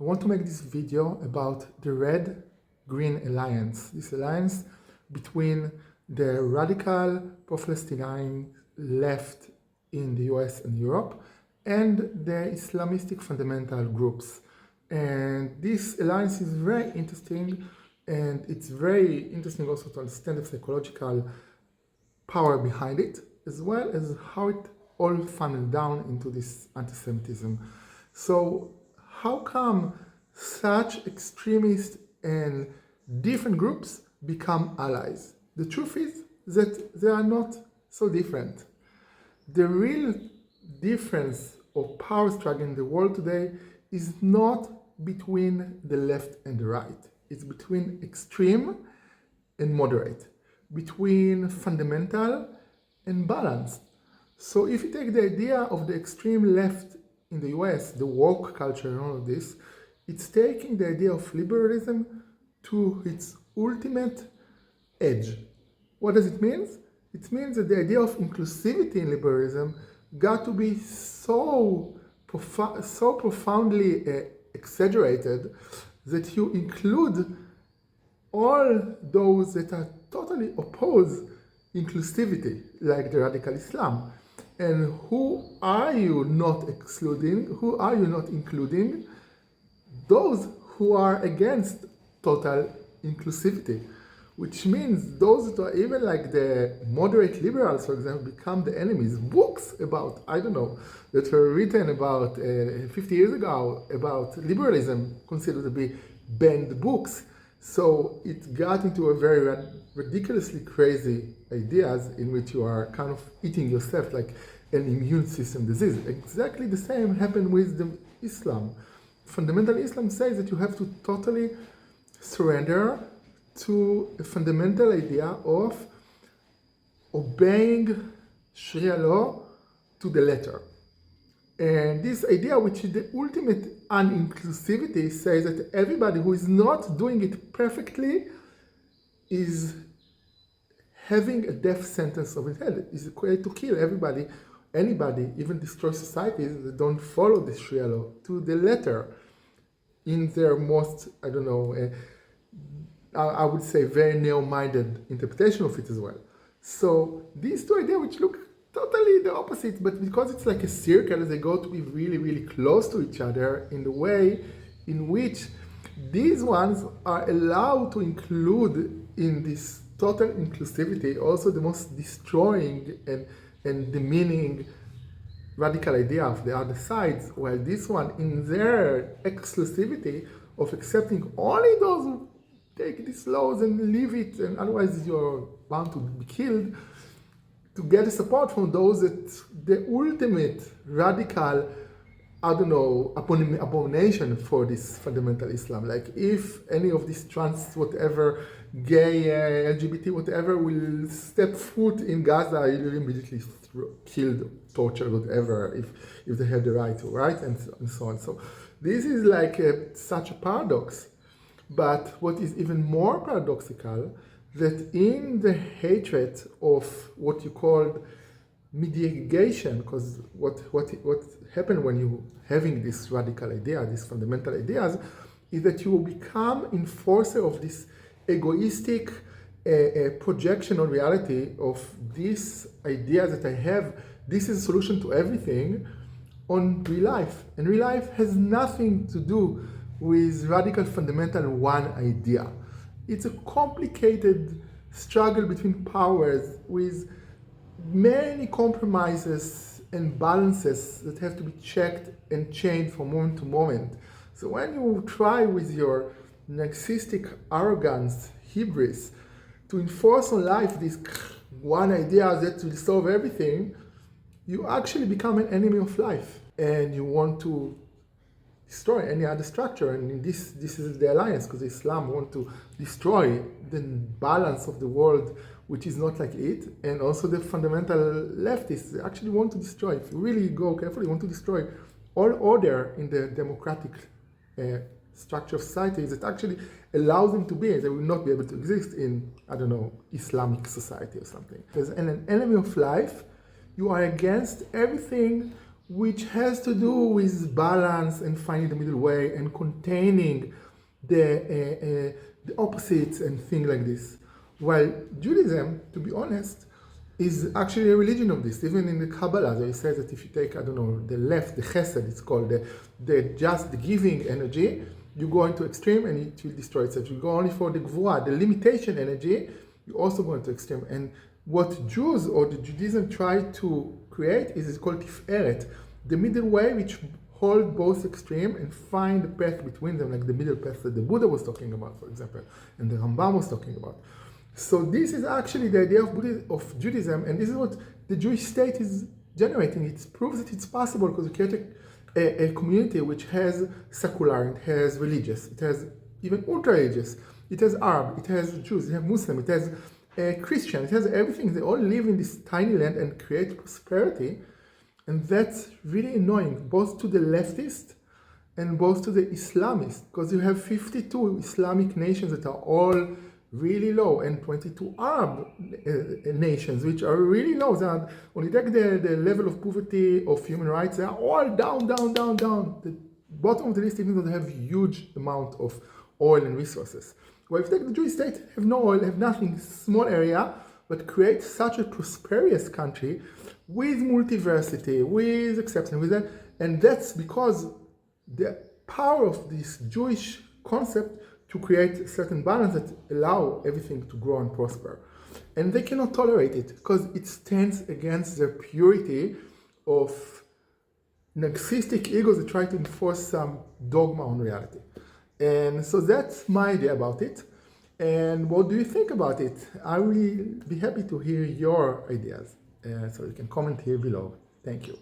I want to make this video about the Red-Green Alliance. This alliance between the radical pro-Palestinian left in the US and Europe and the Islamistic fundamental groups. And this alliance is very interesting, and it's very interesting also to understand the psychological power behind it, as well as how it all funneled down into this anti-Semitism. So how come such extremist and different groups become allies? The truth is that they are not so different. The real difference of power struggle in the world today is not between the left and the right. It's between extreme and moderate, between fundamental and balanced. So if you take the idea of the extreme left in the US, the woke culture and all of this, it's taking the idea of liberalism to its ultimate edge. What does it mean? It means that the idea of inclusivity in liberalism got to be so profoundly exaggerated that you include all those that are totally oppose inclusivity, like the radical Islam. And who are you not excluding? Who are you not including? Those who are against total inclusivity, which means those that are even like the moderate liberals, for example, become the enemies. Books about, I don't know, that were written about 50 years ago about liberalism considered to be banned books. So it got into a very ridiculously crazy ideas in which you are kind of eating yourself like an immune system disease. Exactly the same happened with the Islam. Fundamental Islam says that you have to totally surrender to a fundamental idea of obeying Sharia law to the letter. And this idea, which is the ultimate uninclusivity, says that everybody who is not doing it perfectly is having a death sentence of his head, is required to kill everybody, anybody, even destroy societies that don't follow the Sharia law to the letter in their most, I don't know, I would say very narrow-minded interpretation of it as well. So these two ideas, which look totally the opposite, but because it's like a circle, they go to be really, really close to each other in the way in which these ones are allowed to include in this total inclusivity also the most destroying and demeaning radical idea of the other sides, while this one, in their exclusivity of accepting only those who take these laws and leave it, and otherwise you're bound to be killed, to get support from those that the ultimate radical, I don't know, abomination for this fundamental Islam. Like if any of these trans, whatever, gay, LGBT, whatever, will step foot in Gaza, you'll immediately killed, tortured, whatever, if they have the right to, right? And so on. So this is like such a paradox. But what is even more paradoxical, that in the hatred of what you called mediation, because what happened when you having this radical idea, these fundamental ideas, is that you will become enforcer of this egoistic projection on reality of this idea that I have, this is a solution to everything, on real life. And real life has nothing to do with radical fundamental one idea. It's a complicated struggle between powers with many compromises and balances that have to be checked and changed from moment to moment. So when you try with your narcissistic arrogance, hubris, to enforce on life this one idea that will solve everything, you actually become an enemy of life, and you want to destroy any other structure. And this is the alliance, because Islam want to destroy the balance of the world, which is not like it, and also the fundamental leftists actually want to destroy, if you really go carefully, want to destroy all order in the democratic structure of society that actually allows them to be, they will not be able to exist in, I don't know, Islamic society or something. As an enemy of life, you are against everything which has to do with balance and finding the middle way and containing the opposites and things like this. While Judaism, to be honest, is actually a religion of this. Even in the Kabbalah, there it says that if you take, I don't know, the left, the chesed, it's called the giving energy, you go into extreme and it will destroy itself. You go only for the gvura, the limitation energy, you also go into extreme. And what Jews or the Judaism try to create is called tiferet, the middle way which hold both extreme and find the path between them, like the middle path that the Buddha was talking about, for example, and the Rambam was talking about. So this is actually the idea of Judaism, and this is what the Jewish state is generating. It proves that it's possible because you create a community which has secular, it has religious, it has even ultra-religious, it has Arab, it has Jews, it has Muslim, it has Christian, it has everything. They all live in this tiny land and create prosperity, and that's really annoying, both to the leftist and both to the Islamist, because you have 52 Islamic nations that are all really low, and 22 Arab nations which are really low. They are, when you take the level of poverty of human rights, they are all down. The bottom of the list, even though they have huge amount of oil and resources. Well, if you take the Jewish state, have no oil, have nothing, small area, but create such a prosperous country with multiversity, with acceptance, with that, and that's because the power of this Jewish concept to create a certain balance that allow everything to grow and prosper. And they cannot tolerate it because it stands against the purity of narcissistic egos that try to enforce some dogma on reality. And so that's my idea about it. And what do you think about it? I will be happy to hear your ideas. So you can comment here below. Thank you.